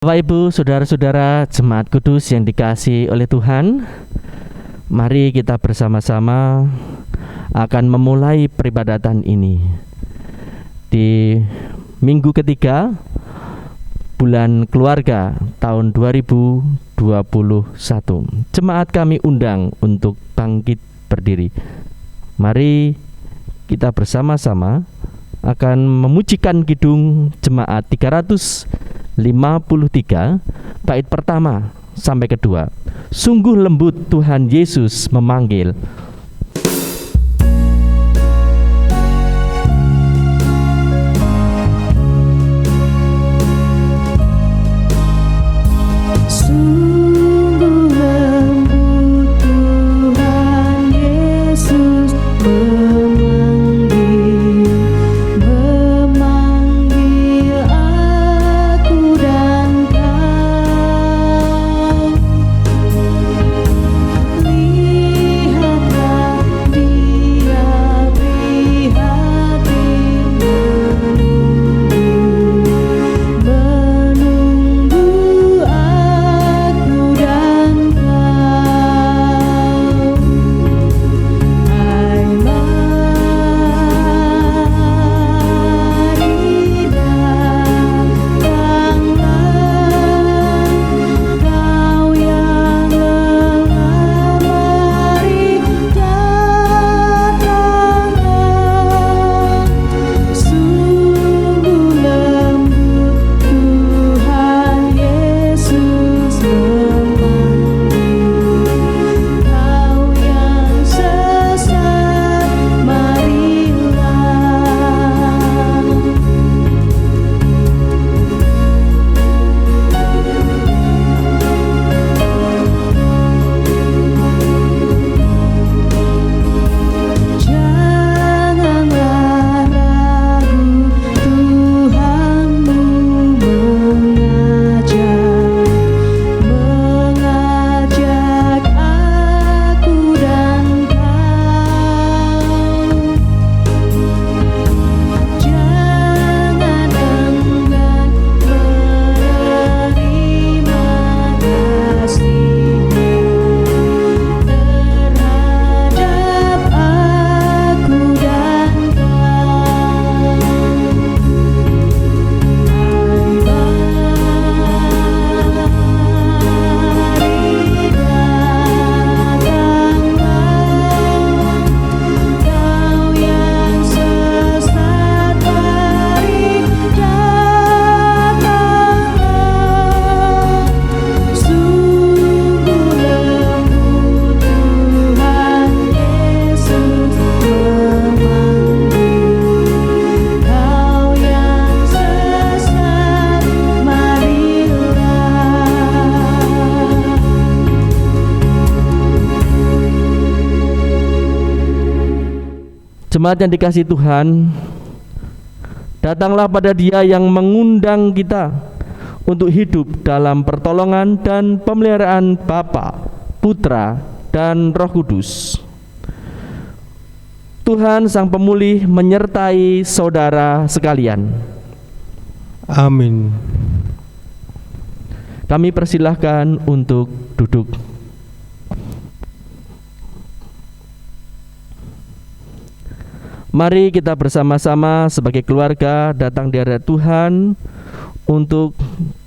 Bapak Ibu, saudara-saudara jemaat kudus yang dikasihi oleh Tuhan, mari kita bersama-sama akan memulai peribadatan ini di minggu ketiga bulan keluarga tahun 2021. Jemaat kami undang untuk bangkit berdiri. Mari kita bersama-sama akan memujikan kidung jemaat 353 bait pertama sampai kedua. Sungguh lembut Tuhan Yesus memanggil. Sungguh lembut Tuhan Yesus memanggil aku dan kau. Lihatlah Dia prihatin menunggu aku dan kau. Hai, mari datanglah, kau yang lelah, mari datanglah. Sungguh lembut Tuhan Yesus memanggil, kau yang sesat, marilah. Janganlah ragu, Tuhanmu mengajak aku dan kau. Jangan enggan menerima kasih-Nya terhadap aku dan kau. Hai, mari datanglah, kau yang sesat, mari datanglah. Sungguh lembut Tuhan Yesus memanggil, kau yang sesat, marilah. Jemaat yang dikasihi Tuhan, datanglah pada Dia yang mengundang kita untuk hidup dalam pertolongan dan pemeliharaan Bapa, Putra, dan Roh Kudus. Tuhan Sang Pemulih menyertai saudara sekalian. Amin. Kami persilahkan untuk duduk. Mari kita bersama-sama sebagai keluarga datang di hadirat Tuhan untuk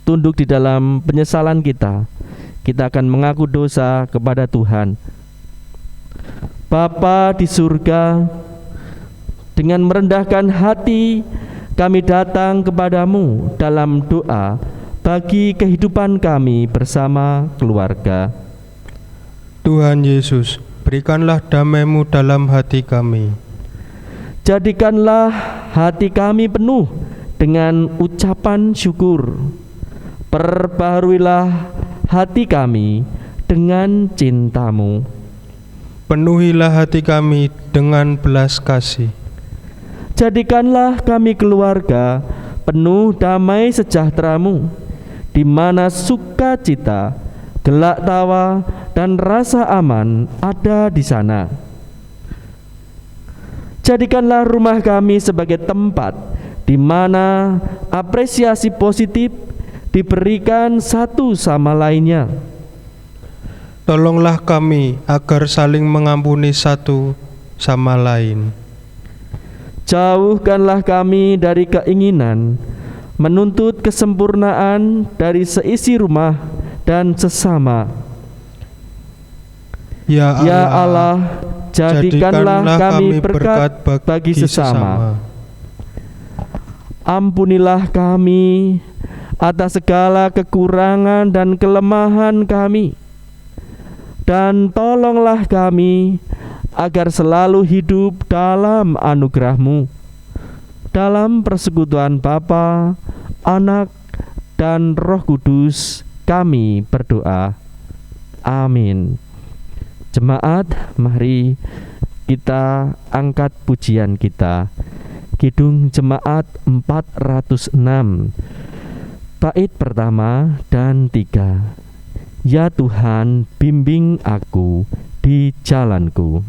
tunduk di dalam penyesalan kita. Kita akan mengaku dosa kepada Tuhan. Bapa di surga, dengan merendahkan hati kami datang kepadamu dalam doa bagi kehidupan kami bersama keluarga. Tuhan Yesus, berikanlah damai-Mu dalam hati kami. Jadikanlah hati kami penuh dengan ucapan syukur. Perbaharuilah hati kami dengan cinta-Mu. Penuhilah hati kami dengan belas kasih. Jadikanlah kami keluarga penuh damai sejahtera-Mu, di mana sukacita, gelak tawa, dan rasa aman ada di sana. Jadikanlah rumah kami sebagai tempat di mana apresiasi positif diberikan satu sama lainnya. Tolonglah kami agar saling mengampuni satu sama lain. Jauhkanlah kami dari keinginan menuntut kesempurnaan dari seisi rumah dan sesama. Ya Ya Allah, jadikanlah kami berkat bagi sesama. Ampunilah kami atas segala kekurangan dan kelemahan kami, dan tolonglah kami agar selalu hidup dalam anugerah-Mu, dalam persekutuan Bapa, Anak, dan Roh Kudus kami berdoa. Amin. Jemaat, mari kita angkat pujian kita. Kidung Jemaat 406, bait pertama dan 3. Ya Tuhan, bimbing aku di jalanku.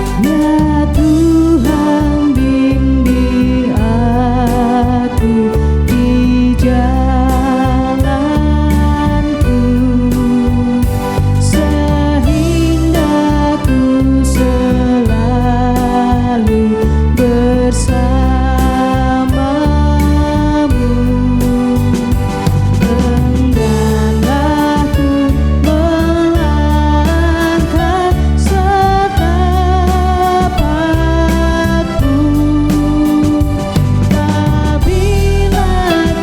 Ya Tuhan, bimbing aku di jalanku, sehingga ku selalu bersamamu. Engganlah ku melangkah setapakku, apabila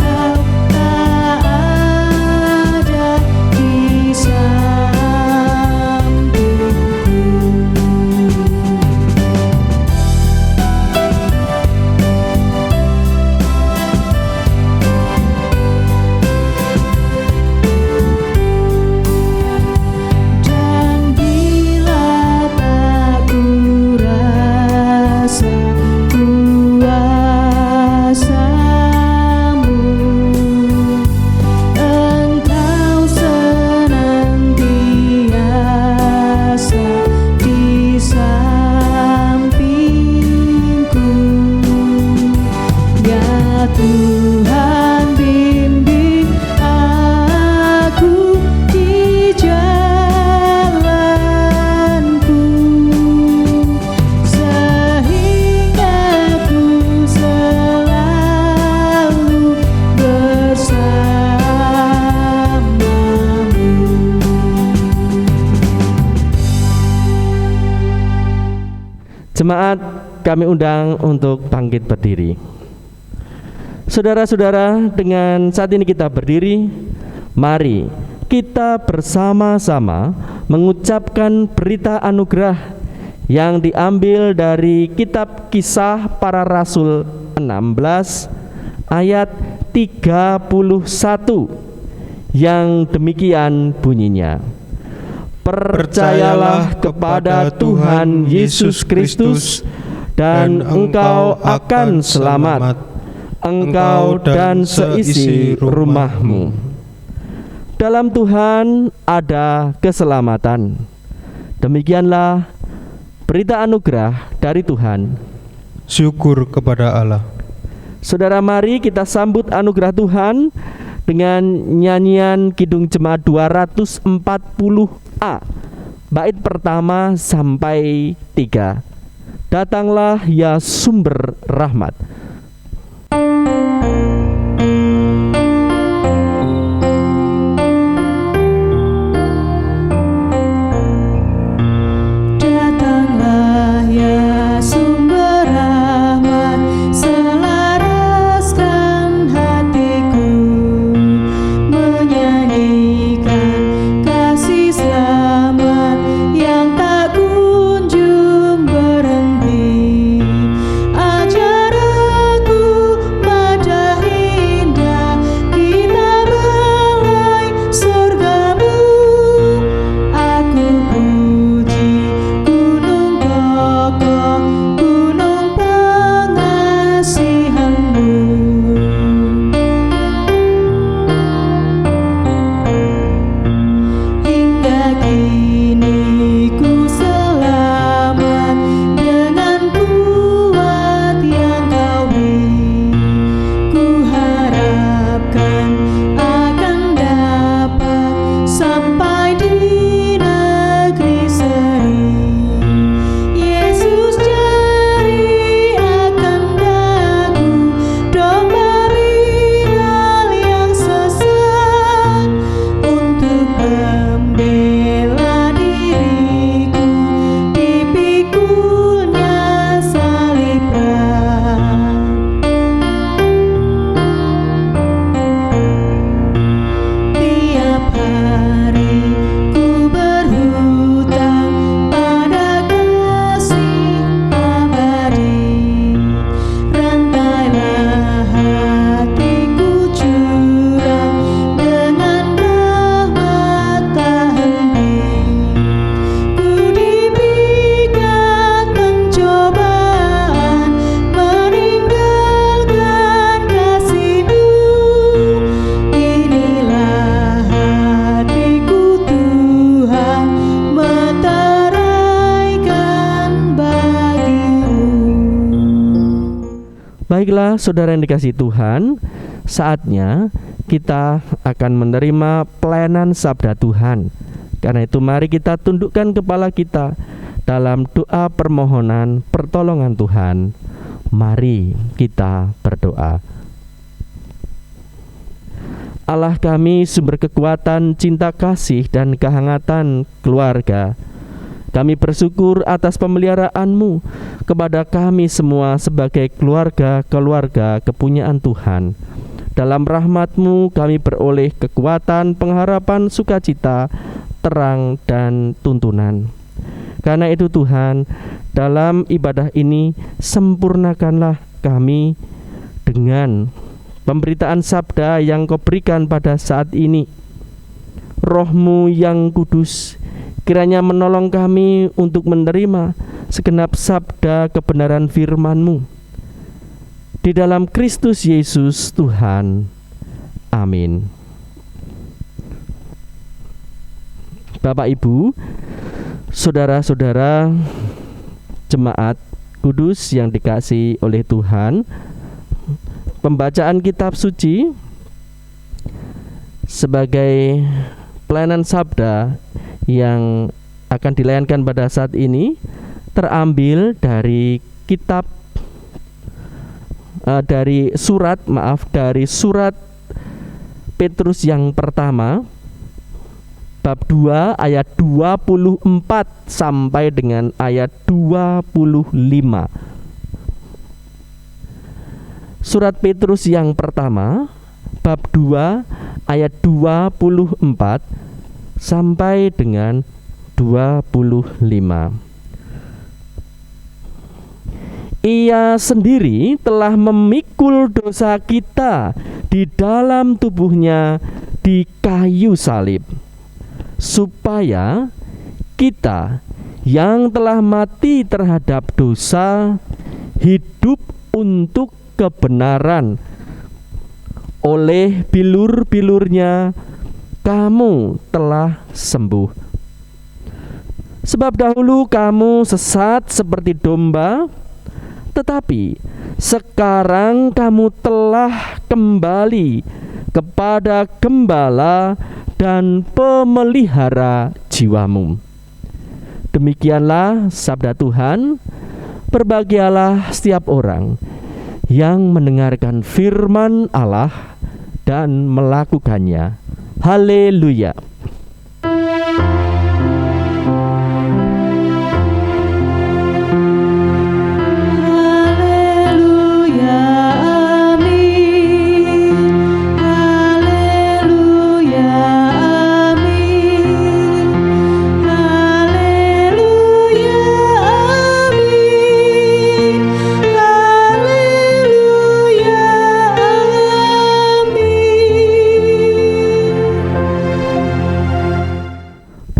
Kau tak ada di dan bila tak ku rasa kuasa-Mu, Engkau senantiasa di sampingku. Ya Tuhan, bimbing aku di jalanku, sehingga ku selalu bersamamu. Jemaat, kami undang untuk bangkit berdiri. Saudara-saudara, dengan saat ini kita berdiri, mari kita bersama-sama mengucapkan berita anugerah yang diambil dari kitab Kisah Para Rasul 16 ayat 31 yang demikian bunyinya. Percayalah kepada Tuhan Yesus Kristus dan engkau akan selamat, engkau dan seisi rumahmu. Dalam Tuhan ada keselamatan. Demikianlah berita anugerah dari Tuhan. Syukur kepada Allah. Saudara, mari kita sambut anugerah Tuhan dengan nyanyian Kidung Jemaat 240A, bait pertama sampai 3. Datanglah ya sumber rahmat. Datanglah ya sumber rahmat, selaraskan hatiku, menyanyikan kasih selamat yang tak kunjung berhenti. Ajaran Baiklah saudara yang dikasihi Tuhan, saatnya kita akan menerima pelayanan sabda Tuhan. Karena itu mari kita tundukkan kepala kita dalam doa permohonan pertolongan Tuhan. Mari kita berdoa. Allah kami, sumber kekuatan, cinta kasih, dan kehangatan keluarga, kami bersyukur atas pemeliharaan-Mu kepada kami semua sebagai keluarga kepunyaan Tuhan. Dalam rahmat-Mu kami beroleh kekuatan, pengharapan, sukacita, terang, dan tuntunan. Karena itu Tuhan, dalam ibadah ini sempurnakanlah kami dengan pemberitaan sabda yang Kau berikan pada saat ini. Roh-Mu yang kudus kiranya menolong kami untuk menerima segenap sabda kebenaran firman-Mu. Di dalam Kristus Yesus Tuhan. Amin. Bapak, Ibu, saudara-saudara jemaat kudus yang dikasihi oleh Tuhan, pembacaan kitab suci sebagai pelayanan sabda yang akan dilayankan pada saat ini terambil dari kitab dari surat Petrus yang pertama bab 2 ayat 24 sampai dengan ayat 25. Surat Petrus yang pertama bab 2 ayat 24 sampai dengan 25. Ia sendiri telah memikul dosa kita di dalam tubuhnya di kayu salib, supaya kita yang telah mati terhadap dosa hidup untuk kebenaran. Oleh bilur-bilurnya kamu telah sembuh. Sebab dahulu kamu sesat seperti domba, tetapi sekarang kamu telah kembali kepada Gembala dan pemelihara jiwamu. Demikianlah sabda Tuhan. Berbahagialah setiap orang yang mendengarkan firman Allah dan melakukannya. Haleluya.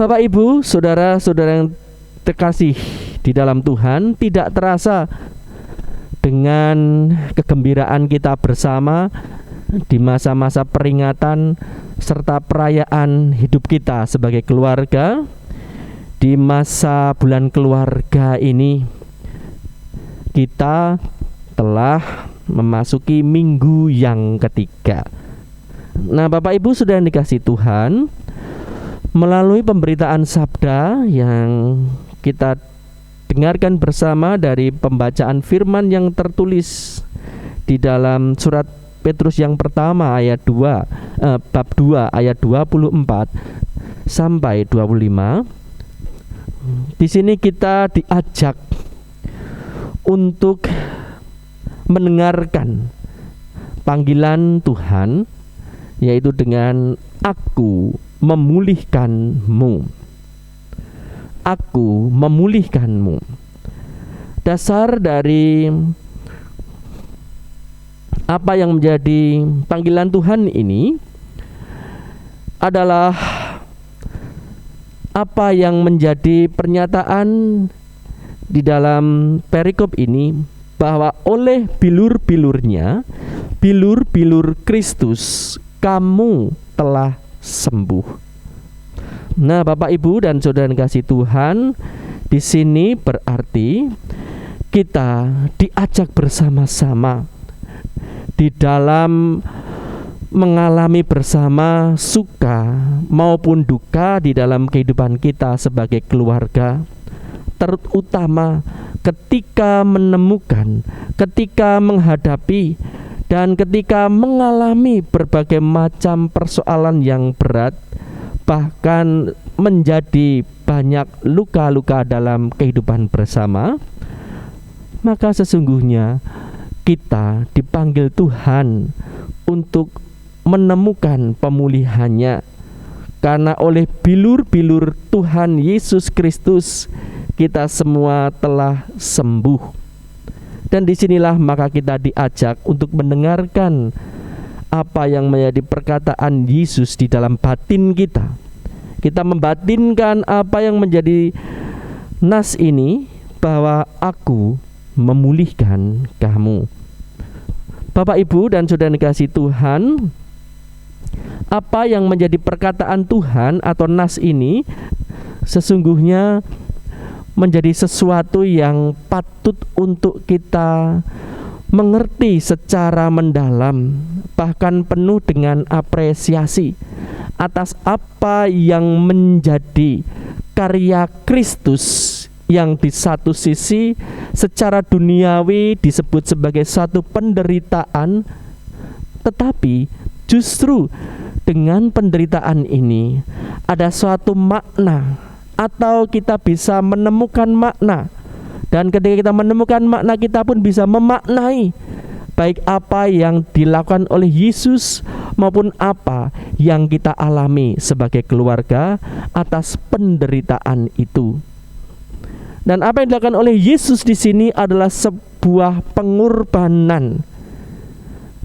Bapak, Ibu, saudara-saudara yang terkasih di dalam Tuhan, tidak terasa dengan kegembiraan kita bersama di masa-masa peringatan serta perayaan hidup kita sebagai keluarga. Di masa bulan keluarga ini kita telah memasuki minggu yang ketiga. Nah, Bapak Ibu sudah dikasih Tuhan, melalui pemberitaan sabda yang kita dengarkan bersama dari pembacaan firman yang tertulis di dalam surat Petrus yang pertama ayat 2 bab 2 ayat 24 sampai 25. Di sini kita diajak untuk mendengarkan panggilan Tuhan, yaitu dengan aku memulihkanmu. Aku memulihkanmu. Dasar dari apa yang menjadi panggilan Tuhan ini adalah apa yang menjadi pernyataan di dalam perikop ini, bahwa oleh bilur-bilurnya, bilur-bilur Kristus, kamu telah sembuh. Nah, Bapak, Ibu, dan saudara yang kasih Tuhan, di sini berarti kita diajak bersama-sama di dalam mengalami bersama suka maupun duka di dalam kehidupan kita sebagai keluarga, terutama ketika menemukan, ketika menghadapi, dan ketika mengalami berbagai macam persoalan yang berat, bahkan menjadi banyak luka-luka dalam kehidupan bersama, maka sesungguhnya kita dipanggil Tuhan untuk menemukan pemulihannya, karena oleh bilur-bilur Tuhan Yesus Kristus kita semua telah sembuh. Dan disinilah maka kita diajak untuk mendengarkan apa yang menjadi perkataan Yesus di dalam batin kita. Kita membatinkan apa yang menjadi nas ini, bahwa aku memulihkan kamu. Bapak, Ibu, dan saudara dikasihi Tuhan, apa yang menjadi perkataan Tuhan atau nas ini sesungguhnya menjadi sesuatu yang patut untuk kita mengerti secara mendalam, bahkan penuh dengan apresiasi atas apa yang menjadi karya Kristus, yang di satu sisi secara duniawi disebut sebagai satu penderitaan, tetapi justru dengan penderitaan ini ada suatu makna, atau kita bisa menemukan makna. Dan ketika kita menemukan makna, kita pun bisa memaknai baik apa yang dilakukan oleh Yesus maupun apa yang kita alami sebagai keluarga atas penderitaan itu. Dan apa yang dilakukan oleh Yesus di sini adalah sebuah pengorbanan.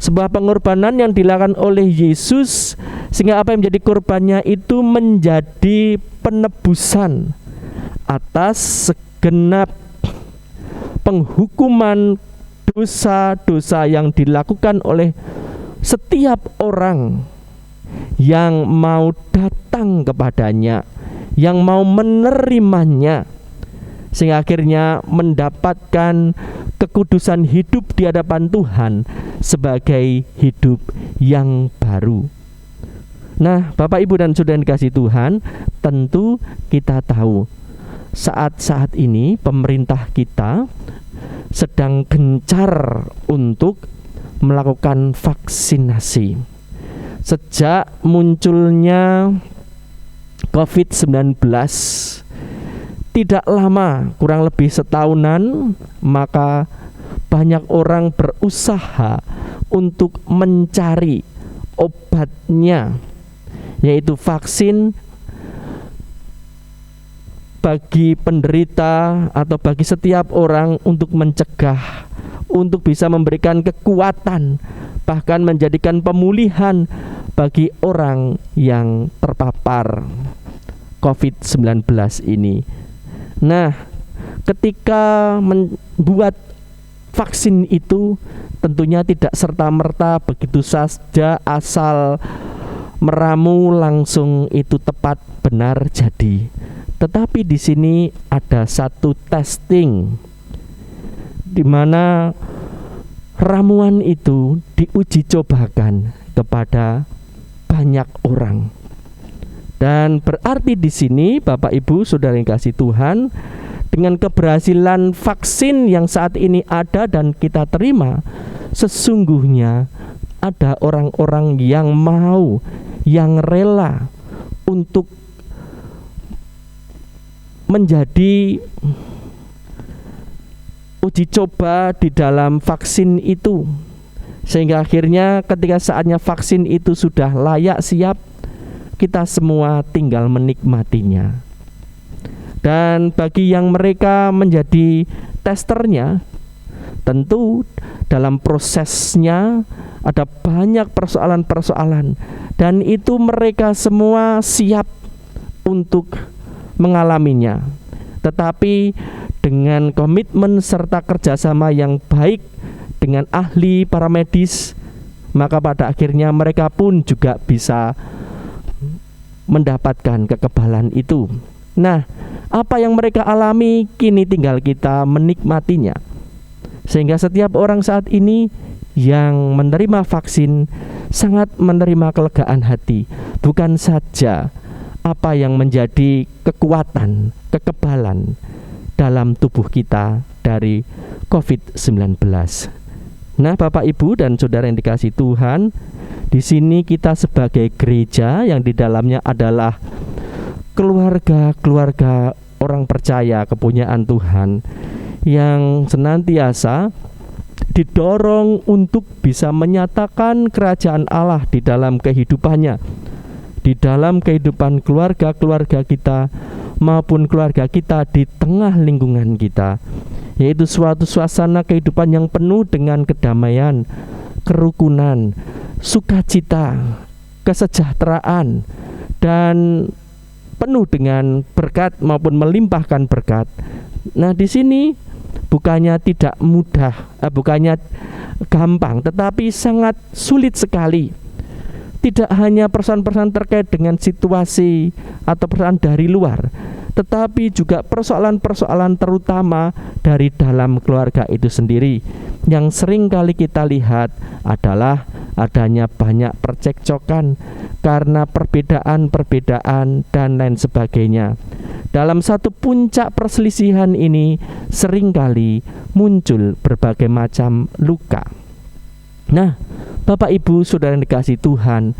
Sebuah pengorbanan yang dilakukan oleh Yesus, sehingga apa yang menjadi korbannya itu menjadi penebusan atas segenap penghukuman dosa-dosa yang dilakukan oleh setiap orang yang mau datang kepadanya, yang mau menerimanya, sehingga akhirnya mendapatkan kekudusan hidup di hadapan Tuhan sebagai hidup yang baru. Nah, Bapak, Ibu, dan saudara yang dikasihi Tuhan, tentu kita tahu saat-saat ini pemerintah kita sedang gencar untuk melakukan vaksinasi. Sejak munculnya COVID-19, tidak lama, kurang lebih setahunan, maka banyak orang berusaha untuk mencari obatnya, yaitu vaksin bagi penderita atau bagi setiap orang untuk mencegah, untuk bisa memberikan kekuatan, bahkan menjadikan pemulihan bagi orang yang terpapar COVID-19 ini. Nah, ketika membuat vaksin itu tentunya tidak serta-merta begitu saja asal meramu langsung itu tepat benar jadi. Tetapi di sini ada satu testing di mana ramuan itu diuji cobakan kepada banyak orang. Dan berarti di sini Bapak, Ibu, saudara yang kasih Tuhan, dengan keberhasilan vaksin yang saat ini ada dan kita terima, sesungguhnya ada orang-orang yang mau, yang rela untuk menjadi uji coba di dalam vaksin itu, sehingga akhirnya ketika saatnya vaksin itu sudah layak siap, kita semua tinggal menikmatinya. Dan bagi yang mereka menjadi testernya, tentu dalam prosesnya ada banyak persoalan-persoalan, dan itu mereka semua siap untuk mengalaminya. Tetapi dengan komitmen serta kerjasama yang baik dengan ahli para medis, maka pada akhirnya mereka pun juga bisa mendapatkan kekebalan itu. Nah, apa yang mereka alami kini tinggal kita menikmatinya. Sehingga setiap orang saat ini yang menerima vaksin sangat menerima kelegaan hati. Bukan saja apa yang menjadi kekuatan, kekebalan dalam tubuh kita dari COVID-19. Nah, Bapak, Ibu, dan saudara yang dikasihi Tuhan, di sini kita sebagai gereja yang di dalamnya adalah keluarga-keluarga orang percaya kepunyaan Tuhan yang senantiasa didorong untuk bisa menyatakan kerajaan Allah di dalam kehidupannya, di dalam kehidupan keluarga-keluarga kita maupun keluarga kita di tengah lingkungan kita, yaitu suatu suasana kehidupan yang penuh dengan kedamaian, kerukunan, sukacita, kesejahteraan, dan penuh dengan berkat maupun melimpahkan berkat. Nah, di sini bukannya tidak mudah, bukannya gampang, tetapi sangat sulit sekali. Tidak hanya persoalan-persoalan terkait dengan situasi atau persoalan dari luar, tetapi juga persoalan-persoalan terutama dari dalam keluarga itu sendiri. Yang sering kali kita lihat adalah adanya banyak percekcokan karena perbedaan-perbedaan dan lain sebagainya. Dalam satu puncak perselisihan ini seringkali muncul berbagai macam luka. Nah, Bapak, Ibu, saudara yang dikasihi Tuhan,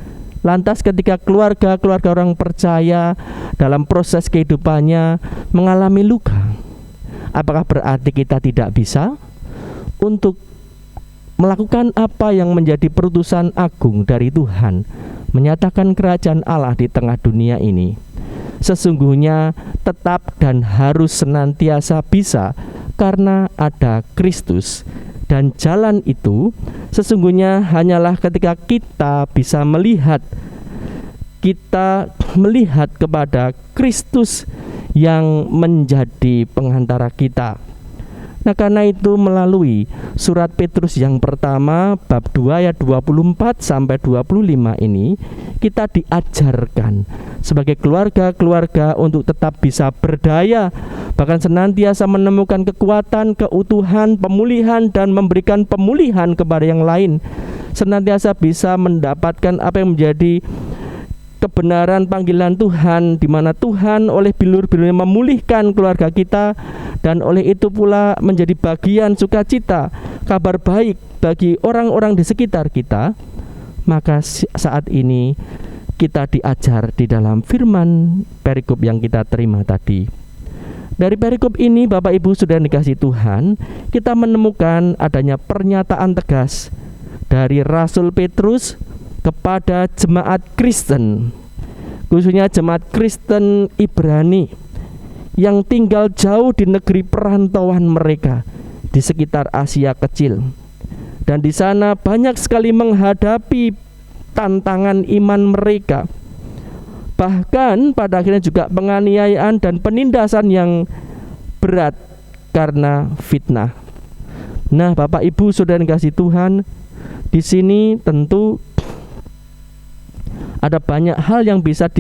lantas ketika keluarga-keluarga orang percaya dalam proses kehidupannya mengalami luka, apakah berarti kita tidak bisa untuk melakukan apa yang menjadi perutusan agung dari Tuhan, menyatakan kerajaan Allah di tengah dunia ini? Sesungguhnya tetap dan harus senantiasa bisa, karena ada Kristus. Dan jalan itu sesungguhnya hanyalah ketika kita bisa melihat kepada Kristus yang menjadi pengantara kita. Nah, karena itu melalui surat Petrus yang pertama bab 2 ayat 24 sampai 25 ini kita diajarkan sebagai keluarga-keluarga untuk tetap bisa berdaya, bahkan senantiasa menemukan kekuatan, keutuhan, pemulihan, dan memberikan pemulihan kepada yang lain. Senantiasa bisa mendapatkan apa yang menjadi kebenaran panggilan Tuhan, di mana Tuhan oleh bilur-bilurnya memulihkan keluarga kita, dan oleh itu pula menjadi bagian sukacita, kabar baik bagi orang-orang di sekitar kita. Maka saat ini kita diajar di dalam firman perikop yang kita terima tadi. Dari perikop ini, Bapak, Ibu, saudara yang dikasihi Tuhan, kita menemukan adanya pernyataan tegas dari Rasul Petrus kepada jemaat Kristen, khususnya jemaat Kristen Ibrani yang tinggal jauh di negeri perantauan mereka di sekitar Asia Kecil. Dan di sana banyak sekali menghadapi tantangan iman mereka. Bahkan pada akhirnya juga penganiayaan dan penindasan yang berat karena fitnah. Nah, Bapak, Ibu, saudara yang dikasihi Tuhan, di sini tentu ada banyak hal yang bisa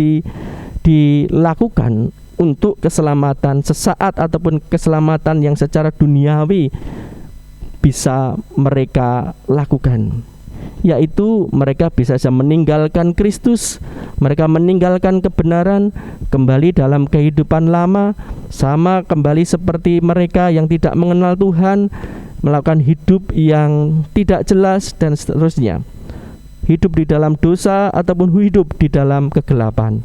dilakukan untuk keselamatan sesaat ataupun keselamatan yang secara duniawi bisa mereka lakukan, yaitu mereka bisa meninggalkan Kristus, mereka meninggalkan kebenaran, kembali dalam kehidupan lama, sama kembali seperti mereka yang tidak mengenal Tuhan, melakukan hidup yang tidak jelas dan seterusnya, hidup di dalam dosa ataupun hidup di dalam kegelapan.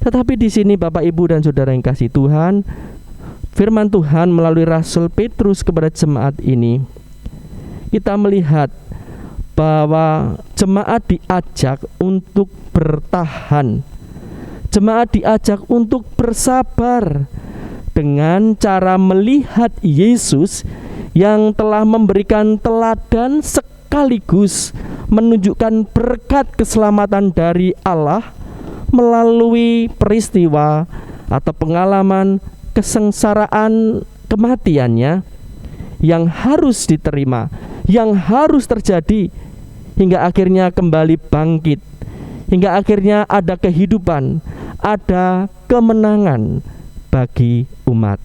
Tetapi di sini, Bapak, Ibu, dan saudara yang kasih Tuhan, firman Tuhan melalui Rasul Petrus kepada jemaat ini, kita melihat bahwa jemaat diajak untuk bertahan, jemaat diajak untuk bersabar dengan cara melihat Yesus yang telah memberikan teladan sekaligus menunjukkan berkat keselamatan dari Allah melalui peristiwa atau pengalaman kesengsaraan kematiannya yang harus diterima, yang harus terjadi, hingga akhirnya kembali bangkit, hingga akhirnya ada kehidupan, ada kemenangan bagi umat.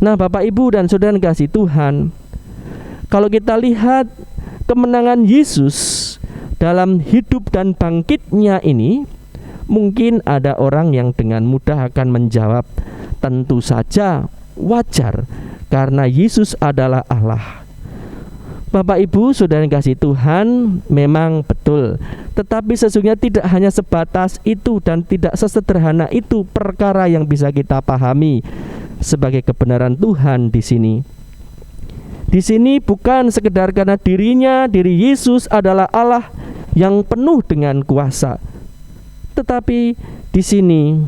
Nah, Bapak, Ibu, dan saudara yang kasih Tuhan, kalau kita lihat kemenangan Yesus dalam hidup dan bangkitnya ini, mungkin ada orang yang dengan mudah akan menjawab, tentu saja wajar karena Yesus adalah Allah. Bapak Ibu Saudara yang kasih Tuhan, memang betul. Tetapi sesungguhnya tidak hanya sebatas itu dan tidak sesederhana itu perkara yang bisa kita pahami sebagai kebenaran Tuhan di sini. Di sini bukan sekedar karena diri Yesus adalah Allah yang penuh dengan kuasa. Tetapi di sini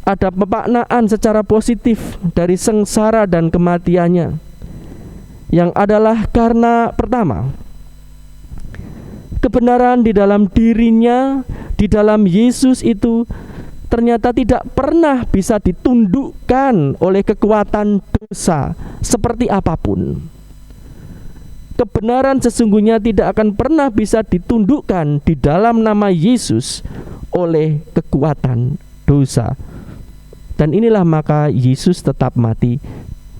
ada pemaknaan secara positif dari sengsara dan kematiannya, yang adalah karena pertama, kebenaran di dalam dirinya, di dalam Yesus itu ternyata tidak pernah bisa ditundukkan oleh kekuatan dosa seperti apapun. Kebenaran sesungguhnya tidak akan pernah bisa ditundukkan di dalam nama Yesus oleh kekuatan dosa. Dan inilah maka Yesus tetap mati,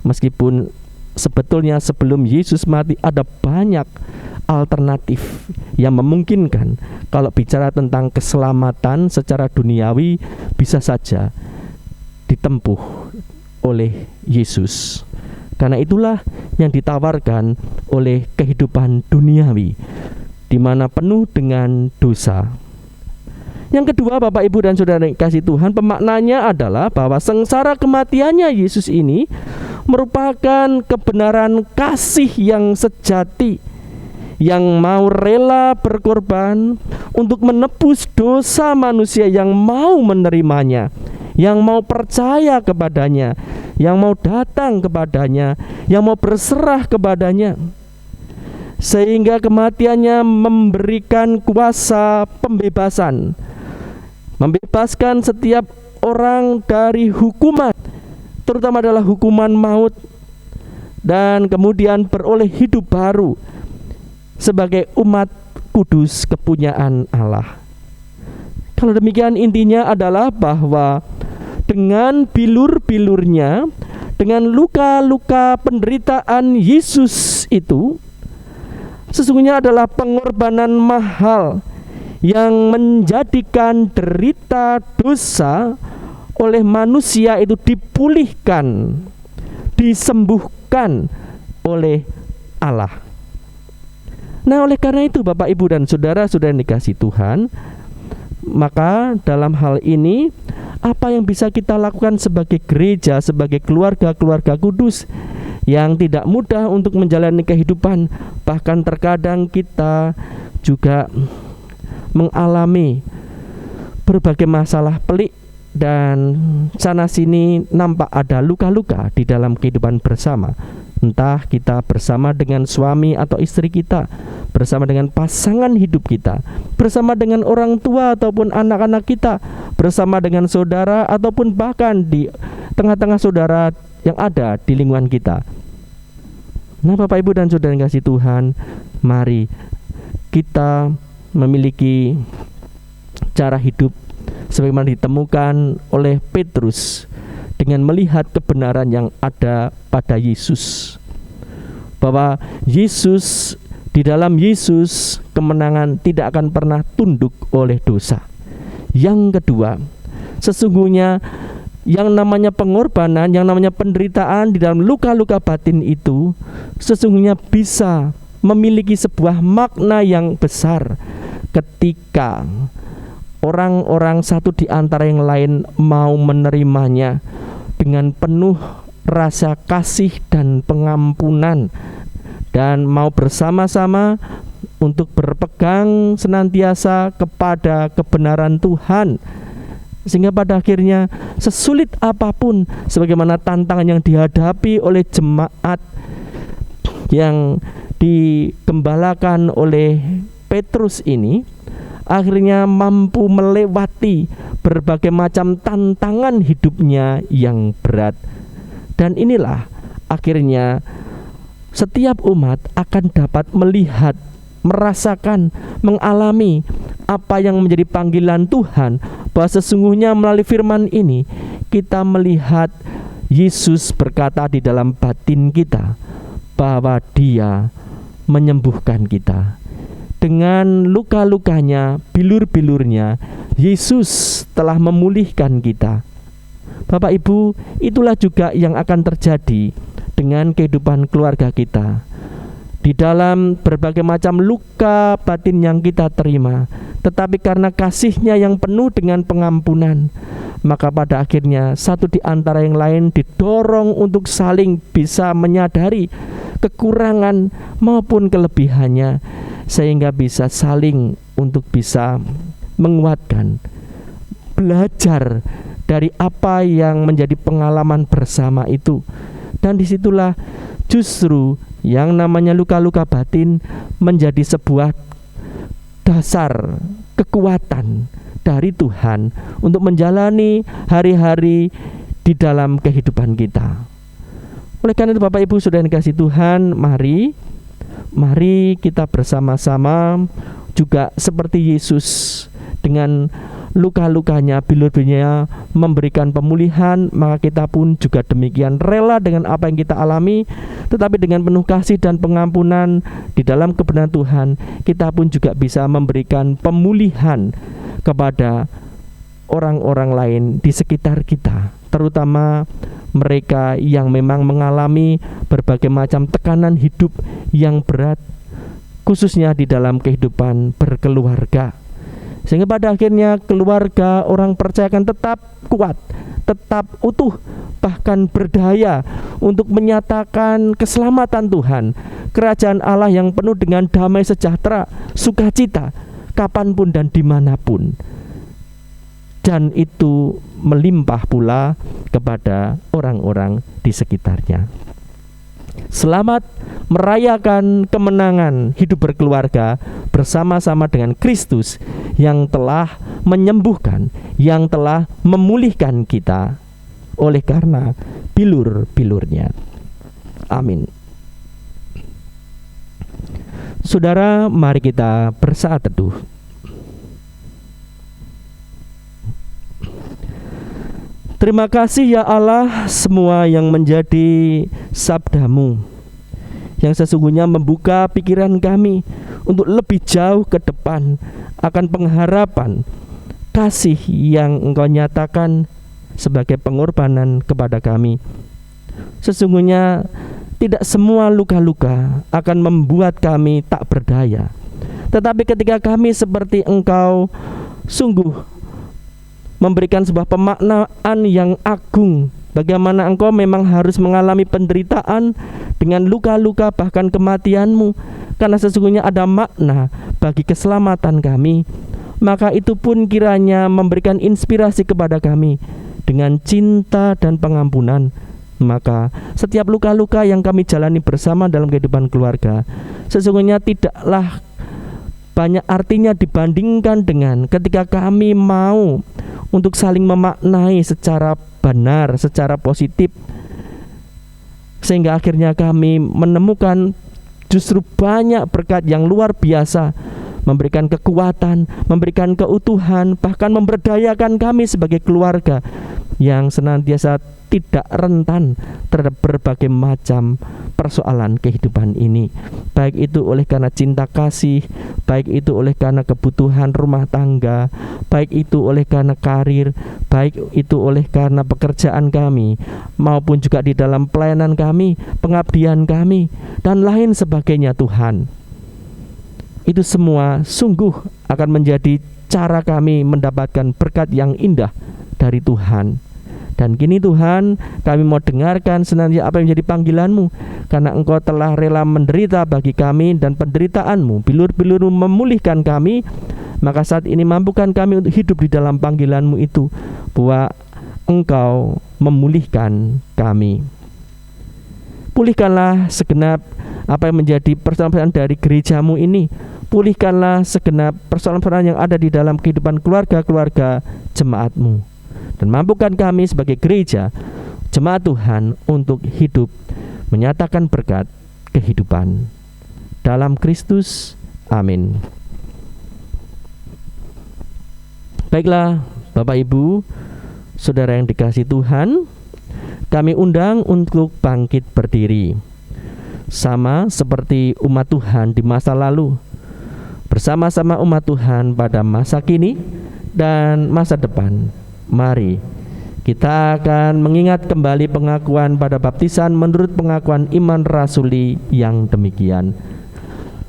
meskipun sebetulnya sebelum Yesus mati ada banyak alternatif yang memungkinkan. Kalau bicara tentang keselamatan secara duniawi, bisa saja ditempuh oleh Yesus. Karena itulah yang ditawarkan oleh kehidupan duniawi, di mana penuh dengan dosa. Yang kedua, Bapak Ibu dan Saudara kasih Tuhan, pemaknanya adalah bahwa sengsara kematiannya Yesus ini merupakan kebenaran kasih yang sejati, yang mau rela berkorban untuk menebus dosa manusia yang mau menerimanya, yang mau percaya kepadanya, yang mau datang kepadanya, yang mau berserah kepadanya. Sehingga kematiannya memberikan kuasa pembebasan, membebaskan setiap orang dari hukuman, terutama adalah hukuman maut, dan kemudian beroleh hidup baru sebagai umat kudus kepunyaan Allah. Kalau demikian, intinya adalah bahwa dengan bilur-bilurnya, dengan luka-luka penderitaan Yesus itu sesungguhnya adalah pengorbanan mahal yang menjadikan derita dosa oleh manusia itu dipulihkan, disembuhkan oleh Allah. Nah, oleh karena itu Bapak Ibu dan Saudara-saudara yang dikasihi Tuhan, maka dalam hal ini apa yang bisa kita lakukan sebagai gereja, sebagai keluarga-keluarga kudus yang tidak mudah untuk menjalani kehidupan, bahkan terkadang kita juga mengalami berbagai masalah pelik, dan sana sini nampak ada luka-luka di dalam kehidupan bersama. Entah kita bersama dengan suami atau istri kita, bersama dengan pasangan hidup kita, bersama dengan orang tua ataupun anak-anak kita, bersama dengan saudara ataupun bahkan di tengah-tengah saudara yang ada di lingkungan kita. Nah, Bapak Ibu dan Saudara yang kasih Tuhan, mari kita memiliki cara hidup sebagaimana ditemukan oleh Petrus dengan melihat kebenaran yang ada pada Yesus, bahwa Yesus, di dalam Yesus kemenangan tidak akan pernah tunduk oleh dosa. Yang kedua, sesungguhnya yang namanya pengorbanan, yang namanya penderitaan di dalam luka-luka batin itu sesungguhnya bisa memiliki sebuah makna yang besar ketika orang-orang satu di antara yang lain mau menerimanya dengan penuh rasa kasih dan pengampunan, dan mau bersama-sama untuk berpegang senantiasa kepada kebenaran Tuhan, sehingga pada akhirnya sesulit apapun sebagaimana tantangan yang dihadapi oleh jemaat yang digembalakan oleh Petrus ini, akhirnya mampu melewati berbagai macam tantangan hidupnya yang berat. Dan inilah akhirnya setiap umat akan dapat melihat, merasakan, mengalami apa yang menjadi panggilan Tuhan, bahwa sesungguhnya melalui firman ini kita melihat Yesus berkata di dalam batin kita bahwa Dia menyembuhkan kita. Dengan luka-lukanya, bilur-bilurnya, Yesus telah memulihkan kita. Bapak Ibu, itulah juga yang akan terjadi dengan kehidupan keluarga kita. Di dalam berbagai macam luka batin yang kita terima, tetapi karena kasih-Nya yang penuh dengan pengampunan, maka pada akhirnya satu di antara yang lain didorong untuk saling bisa menyadari kekurangan maupun kelebihannya, sehingga bisa saling untuk bisa menguatkan, belajar dari apa yang menjadi pengalaman bersama itu. Dan disitulah justru yang namanya luka-luka batin menjadi sebuah dasar kekuatan dari Tuhan untuk menjalani hari-hari di dalam kehidupan kita. Oleh karena itu Bapak Ibu Saudara yang dikasihi Tuhan, mari kita bersama-sama juga seperti Yesus dengan luka-lukanya, bilur-bilurnya memberikan pemulihan, maka kita pun juga demikian rela dengan apa yang kita alami, tetapi dengan penuh kasih dan pengampunan di dalam kebenaran Tuhan, kita pun juga bisa memberikan pemulihan kepada orang-orang lain di sekitar kita, terutama mereka yang memang mengalami berbagai macam tekanan hidup yang berat, khususnya di dalam kehidupan berkeluarga. Sehingga pada akhirnya keluarga orang percaya akan tetap kuat, tetap utuh, bahkan berdaya untuk menyatakan keselamatan Tuhan, kerajaan Allah yang penuh dengan damai sejahtera, sukacita, kapanpun dan dimanapun. Dan itu melimpah pula kepada orang-orang di sekitarnya. Selamat merayakan kemenangan hidup berkeluarga bersama-sama dengan Kristus yang telah menyembuhkan, yang telah memulihkan kita oleh karena bilur-bilurnya. Amin. Saudara, mari kita bersaat teduh. Terima kasih ya Allah, semua yang menjadi sabda-Mu yang sesungguhnya membuka pikiran kami untuk lebih jauh ke depan akan pengharapan kasih yang Engkau nyatakan sebagai pengorbanan kepada kami. Sesungguhnya tidak semua luka-luka akan membuat kami tak berdaya, tetapi ketika kami seperti Engkau sungguh memberikan sebuah pemaknaan yang agung, bagaimana Engkau memang harus mengalami penderitaan dengan luka-luka bahkan kematian-Mu, karena sesungguhnya ada makna bagi keselamatan kami. Maka itu pun kiranya memberikan inspirasi kepada kami dengan cinta dan pengampunan. Maka setiap luka-luka yang kami jalani bersama dalam kehidupan keluarga sesungguhnya tidaklah banyak artinya dibandingkan dengan ketika kami mau untuk saling memaknai secara benar, secara positif, sehingga akhirnya kami menemukan justru banyak berkat yang luar biasa, memberikan kekuatan, memberikan keutuhan, bahkan memberdayakan kami sebagai keluarga yang senantiasa tidak rentan terhadap berbagai macam persoalan kehidupan ini, baik itu oleh karena cinta kasih, baik itu oleh karena kebutuhan rumah tangga, baik itu oleh karena karir, baik itu oleh karena pekerjaan kami, maupun juga di dalam pelayanan kami, pengabdian kami, dan lain sebagainya. Tuhan, itu semua sungguh akan menjadi cara kami mendapatkan berkat yang indah dari Tuhan. Dan kini Tuhan, kami mau dengarkan senantiasa apa yang menjadi panggilan-Mu, karena Engkau telah rela menderita bagi kami, dan penderitaan-Mu, bilur-bilur-Mu memulihkan kami. Maka saat ini mampukan kami untuk hidup di dalam panggilan-Mu itu, bahwa Engkau memulihkan kami. Pulihkanlah segenap apa yang menjadi persoalan dari gereja-Mu ini. Pulihkanlah segenap persoalan-persoalan yang ada di dalam kehidupan keluarga-keluarga jemaat-Mu. Dan mampukan kami sebagai gereja, jemaat Tuhan, untuk hidup menyatakan berkat kehidupan dalam Kristus. Amin. Baiklah Bapak Ibu Saudara yang dikasihi Tuhan, kami undang untuk bangkit berdiri. sama seperti umat Tuhan di masa lalu, bersama-sama umat Tuhan pada masa kini dan masa depan. Mari kita akan mengingat kembali pengakuan pada baptisan menurut pengakuan iman rasuli yang demikian.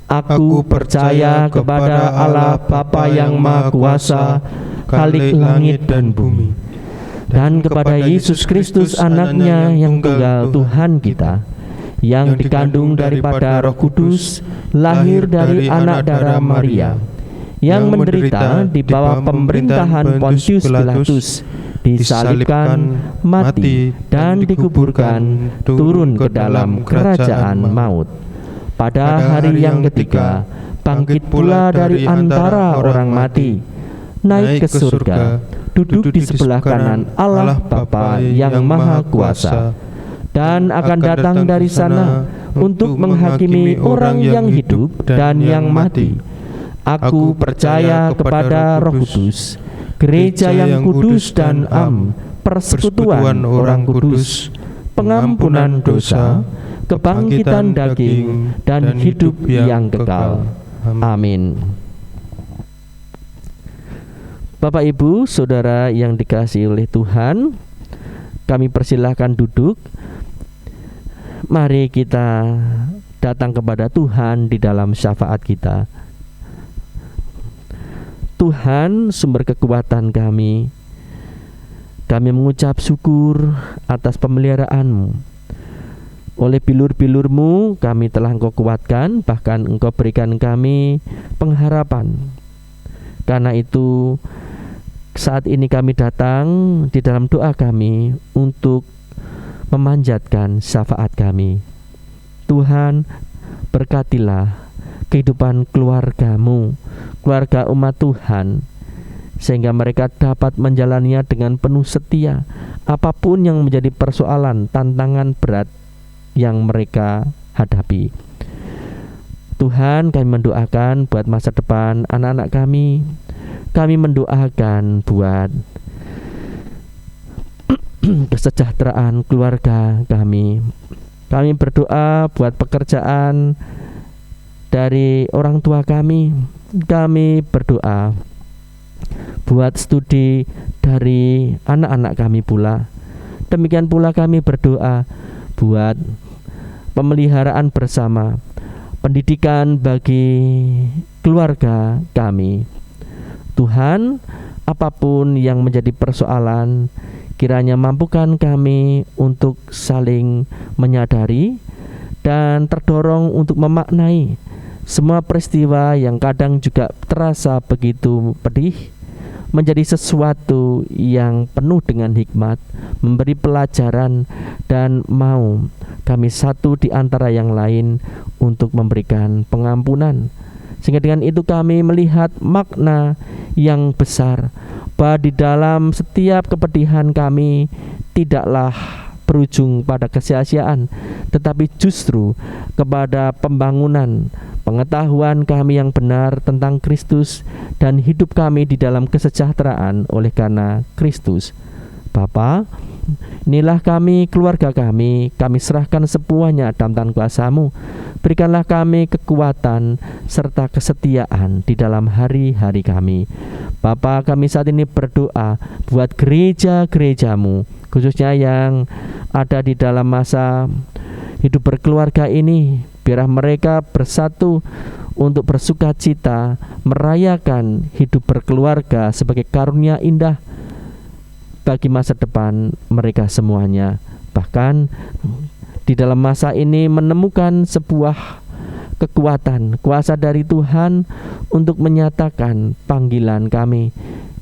Aku percaya kepada Allah Bapa yang Maha Kuasa, Khalik langit dan bumi, dan kepada Yesus Kristus anaknya yang tunggal Tuhan kita, yang dikandung daripada Roh Kudus, lahir dari anak darah Maria, yang menderita di bawah pemerintahan Pontius Pilatus, disalibkan, mati, dan dikuburkan, turun ke dalam kerajaan maut. Pada hari yang ketiga, bangkit pula dari antara orang mati, naik ke surga, duduk di sebelah kanan Allah Bapa yang Maha Kuasa, dan akan datang dari sana untuk menghakimi orang yang hidup dan yang mati. Aku percaya kepada Roh Kudus, gereja yang kudus dan am, persekutuan orang kudus, pengampunan dosa, kebangkitan daging, dan hidup yang kekal. Amin. Bapak, Ibu, Saudara yang dikasihi oleh Tuhan, kami persilahkan duduk. Mari kita datang kepada Tuhan di dalam syafaat kita. Tuhan, sumber kekuatan kami mengucap syukur atas pemeliharaan-Mu. Oleh bilur-bilur-Mu kami telah Engkau kuatkan, bahkan Engkau berikan kami pengharapan. Karena itu saat ini kami datang di dalam doa kami untuk memanjatkan syafaat kami. Tuhan, berkatilah kehidupan keluarga-Mu, keluarga umat Tuhan, sehingga mereka dapat menjalaninya dengan penuh setia, apapun yang menjadi persoalan, tantangan berat yang mereka hadapi. Tuhan, kami mendoakan buat masa depan anak-anak kami. Kami mendoakan buat kesejahteraan keluarga kami. Kami berdoa buat pekerjaan dari orang tua kami. Kami berdoa buat studi dari anak-anak kami pula. Demikian pula kami berdoa buat pemeliharaan bersama, pendidikan bagi keluarga kami. Tuhan, apapun yang menjadi persoalan, kiranya mampukan kami untuk saling menyadari dan terdorong untuk memaknai semua peristiwa yang kadang juga terasa begitu pedih menjadi sesuatu yang penuh dengan hikmat, memberi pelajaran, dan mau kami satu di antara yang lain untuk memberikan pengampunan. Sehingga dengan itu kami melihat makna yang besar bahwa di dalam setiap kepedihan kami tidaklah berujung pada kesia-siaan, tetapi justru kepada pembangunan pengetahuan kami yang benar tentang Kristus dan hidup kami di dalam kesejahteraan oleh karena Kristus. Bapa, inilah kami, keluarga kami serahkan semuanya dalam tangan kuasa-Mu. Berikanlah kami kekuatan serta kesetiaan di dalam hari-hari kami. Bapa, kami saat ini berdoa buat gereja-gereja-Mu, khususnya yang ada di dalam masa hidup berkeluarga ini. Biarlah mereka bersatu untuk bersuka cita merayakan hidup berkeluarga sebagai karunia indah bagi masa depan mereka semuanya. Bahkan di dalam masa ini menemukan sebuah kekuatan, kuasa dari Tuhan untuk menyatakan panggilan kami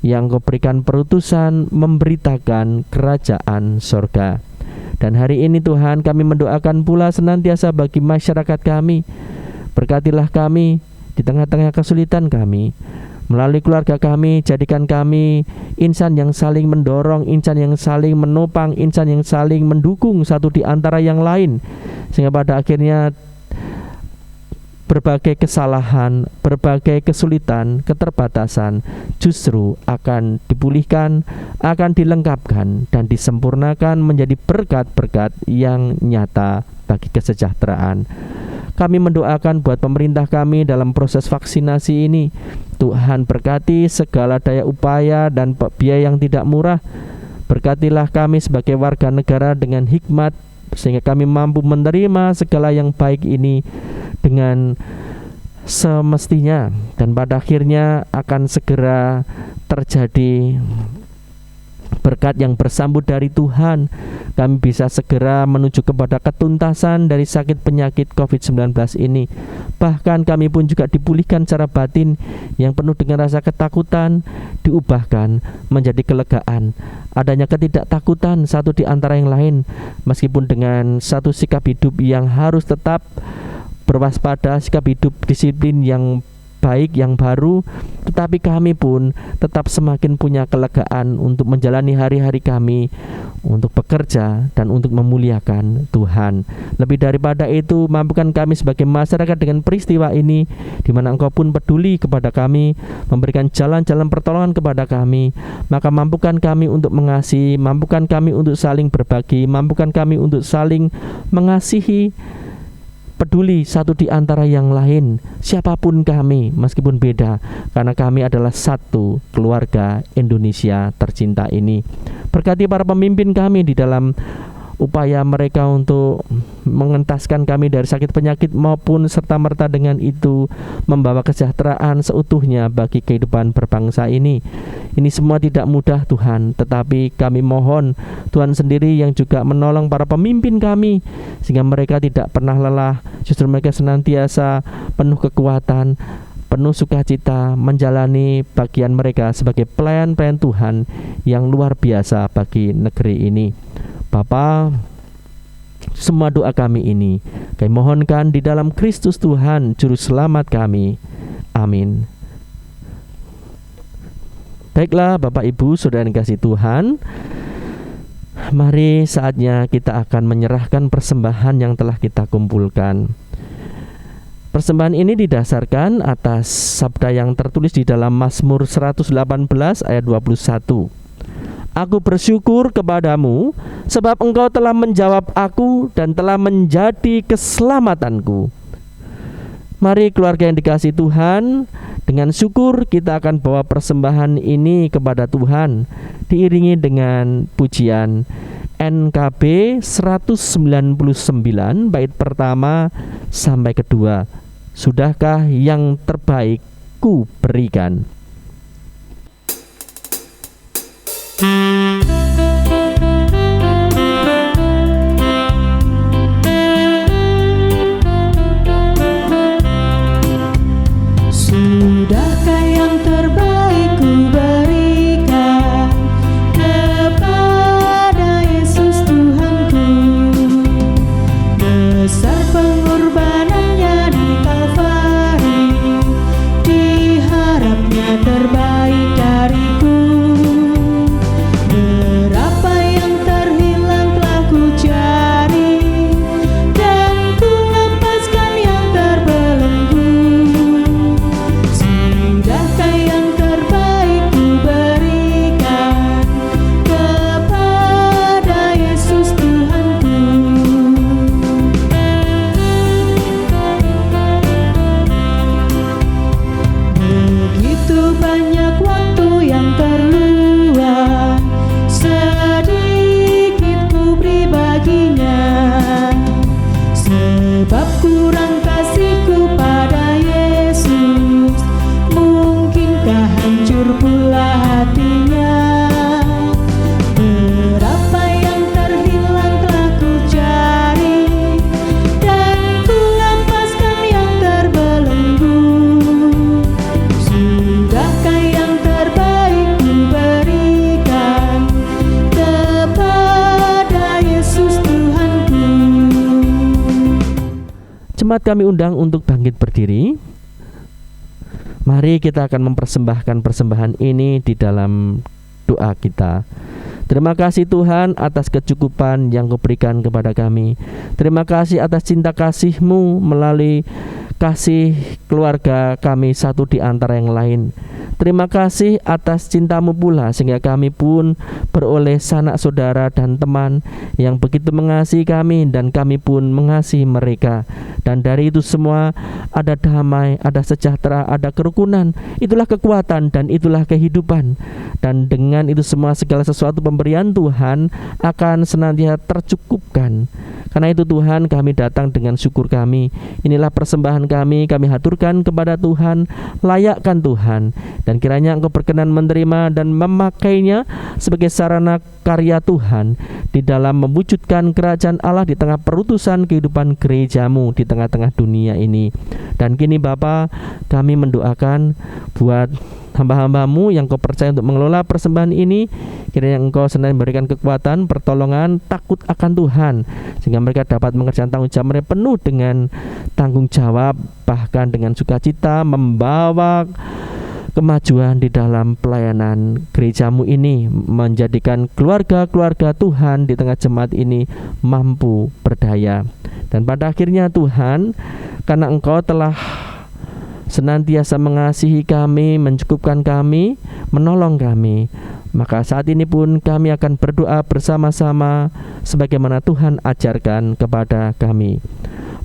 yang Kau berikan perutusan memberitakan kerajaan sorga. Dan hari ini Tuhan, kami mendoakan pula senantiasa bagi masyarakat kami. Berkatilah kami di tengah-tengah kesulitan kami. Melalui keluarga kami, jadikan kami insan yang saling mendorong, insan yang saling menopang, insan yang saling mendukung satu di antara yang lain, sehingga pada akhirnya berbagai kesalahan, berbagai kesulitan, keterbatasan justru akan dipulihkan, akan dilengkapkan dan disempurnakan menjadi berkat-berkat yang nyata bagi kesejahteraan. Kami mendoakan buat pemerintah kami dalam proses vaksinasi ini. Tuhan berkati segala daya upaya dan biaya yang tidak murah. Berkatilah kami sebagai warga negara dengan hikmat, sehingga kami mampu menerima segala yang baik ini dengan semestinya, dan pada akhirnya akan segera terjadi berkat yang bersambut dari Tuhan. Kami bisa segera menuju kepada ketuntasan dari sakit penyakit COVID-19 ini. Bahkan kami pun juga dipulihkan secara batin yang penuh dengan rasa ketakutan, diubahkan menjadi kelegaan. Adanya ketidaktakutan satu di antara yang lain, meskipun dengan satu sikap hidup yang harus tetap berwaspada, sikap hidup disiplin yang baik, yang baru, tetapi kami pun tetap semakin punya kelegaan untuk menjalani hari-hari kami, untuk bekerja dan untuk memuliakan Tuhan. Lebih daripada itu, mampukan kami sebagai masyarakat dengan peristiwa ini, di mana Engkau pun peduli kepada kami, memberikan jalan-jalan pertolongan kepada kami. Maka mampukan kami untuk mengasihi, mampukan kami untuk saling berbagi, mampukan kami untuk saling mengasihi, peduli satu di antara yang lain, siapapun kami, meskipun beda, karena kami adalah satu keluarga Indonesia tercinta ini. Berkati para pemimpin kami di dalam upaya mereka untuk mengentaskan kami dari sakit penyakit, maupun serta-merta dengan itu membawa kesejahteraan seutuhnya bagi kehidupan berbangsa ini. Ini semua tidak mudah Tuhan, tetapi kami mohon Tuhan sendiri yang juga menolong para pemimpin kami, sehingga mereka tidak pernah lelah, justru mereka senantiasa penuh kekuatan, penuh sukacita menjalani bagian mereka sebagai pelayan-pelayan Tuhan yang luar biasa bagi negeri ini. Bapa, semua doa kami ini kami mohonkan di dalam Kristus Tuhan Juru Selamat kami. Amin. Baiklah Bapak Ibu Saudara yang kasih Tuhan, mari saatnya kita akan menyerahkan persembahan yang telah kita kumpulkan. Persembahan ini didasarkan atas sabda yang tertulis di dalam Mazmur 118 ayat 21. Aku bersyukur kepadamu, sebab Engkau telah menjawab aku dan telah menjadi keselamatanku. Mari keluarga yang dikasihi Tuhan, dengan syukur kita akan bawa persembahan ini kepada Tuhan, diiringi dengan pujian NKB 199 bait pertama sampai kedua. Sudahkah yang terbaik ku berikan? Sudahkah yang terbaik ku berikan kepada Yesus Tuhanku? Besar pengorbanannya di Kalvari, diharapnya terbaik dariku. Berapa yang terhilang telah ku cari, dan ku lepaskan yang terbelenggu. Sudahkah yang terbaik ku berikan kepada Yesus Tuhanku? Begitu banyak waktu yang terluang, sedikit ku beri baginya. Sebab kurang kasihku pada Yesus, mungkinkah hancur pula hatinya? Berapa yang terhilang telah ku cari, dan ku lepaskan yang terbelenggu. Sudahkah yang terbaik ku berikan kepada Yesus Tuhanku? Jemaat kami undang untuk bangkit berdiri. Mari kita akan mempersembahkan persembahan ini di dalam doa kita. Terima kasih Tuhan atas kecukupan yang Kau berikan kepada kami. Terima kasih atas cinta kasih-Mu melalui kasih keluarga kami satu di antara yang lain. Terima kasih atas cinta-Mu pula sehingga kami pun beroleh sanak saudara dan teman yang begitu mengasihi kami dan kami pun mengasihi mereka. Dan dari itu semua ada damai, ada sejahtera, ada kerukunan. Itulah kekuatan dan itulah kehidupan. Dan dengan itu semua segala sesuatu pemberian Tuhan akan senantiasa tercukupkan. Karena itu Tuhan, kami datang dengan syukur kami. Inilah persembahan kami haturkan kepada Tuhan, layakkan Tuhan. Dan kiranya Engkau berkenan menerima dan memakainya sebagai sarana karya Tuhan di dalam mewujudkan kerajaan Allah di tengah perutusan kehidupan gereja-Mu di tengah-tengah dunia ini. Dan kini Bapa, kami mendoakan buat hamba-hamba-Mu yang Kau percaya untuk mengelola persembahan ini. Kiranya Engkau senantiasa memberikan kekuatan, pertolongan, takut akan Tuhan, sehingga mereka dapat mengerjakan tanggung jawab mereka penuh dengan tanggung jawab, bahkan dengan sukacita membawa kemajuan di dalam pelayanan gereja-Mu ini, menjadikan keluarga-keluarga Tuhan di tengah jemaat ini mampu berdaya. Dan pada akhirnya Tuhan, karena Engkau telah senantiasa mengasihi kami, mencukupkan kami, menolong kami, maka saat ini pun kami akan berdoa bersama-sama sebagaimana Tuhan ajarkan kepada kami.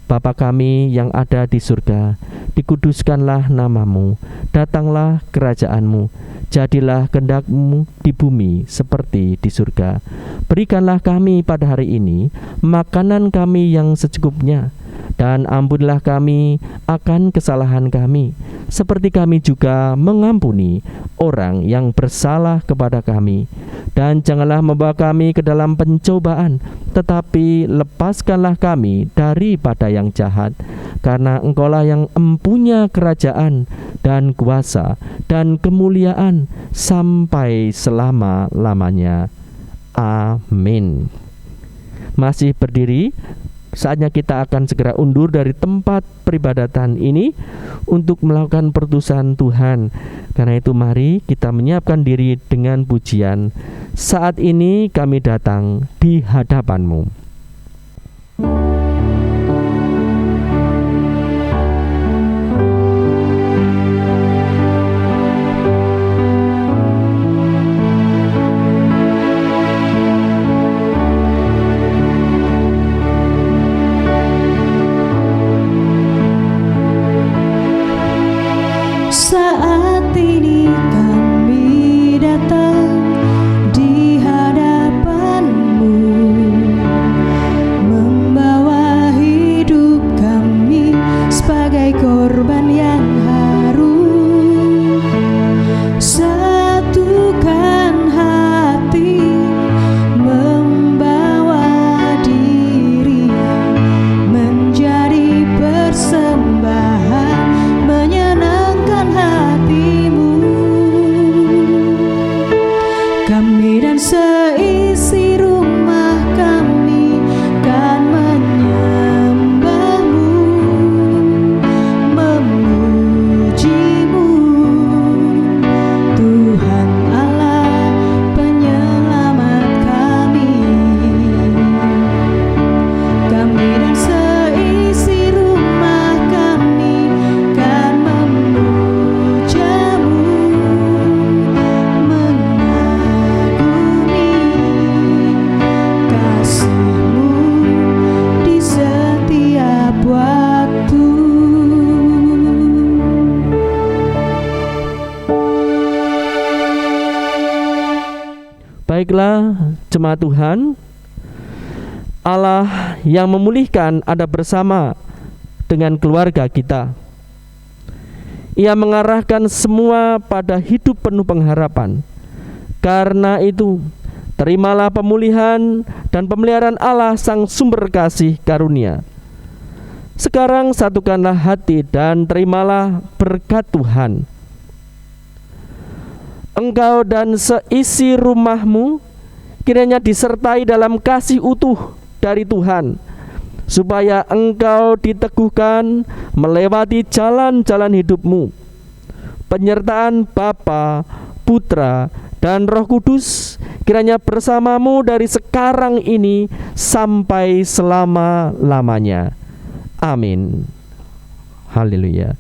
Bapa kami yang ada di surga, dikuduskanlah nama-Mu, datanglah kerajaan-Mu, jadilah kehendak-Mu di bumi seperti di surga. Berikanlah kami pada hari ini makanan kami yang secukupnya, dan ampunilah kami akan kesalahan kami, seperti kami juga mengampuni orang yang bersalah kepada kami. Dan janganlah membawa kami ke dalam pencobaan, tetapi lepaskanlah kami daripada yang jahat. Karena Engkaulah yang empunya kerajaan dan kuasa dan kemuliaan sampai selama-lamanya. Amin. Masih berdiri, saatnya kita akan segera undur dari tempat peribadatan ini untuk melakukan perutusan Tuhan. Karena itu mari kita menyiapkan diri dengan pujian. Saat ini kami datang di hadapan-Mu. Saat ini kami datang di hadapan-Mu, membawa hidup kami sebagai korban yang harum. Satukan hati, membawa diri menjadi persembahan menyenangkan hati-Mu. Kami dan seisi rumah kami kan menyembah-Mu, memuji-Mu, Tuhan Allah penyelamat kami. Kami dan seisi rumah kami kan memuja-Mu, mengagumi kasih-Mu di setiap waktu. Baiklah jemaat Tuhan, Allah yang memulihkan ada bersama dengan keluarga kita. Ia mengarahkan semua pada hidup penuh pengharapan. Karena itu, terimalah pemulihan dan pemeliharaan Allah sang sumber kasih karunia. Sekarang satukanlah hati dan terimalah berkat Tuhan. Engkau dan seisi rumah-Mu kiranya disertai dalam kasih utuh dari Tuhan, supaya engkau diteguhkan melewati jalan-jalan hidup-Mu. Penyertaan Bapa, Putra, dan Roh Kudus kiranya bersama-Mu dari sekarang ini sampai selama-lamanya. Amin. Haleluya.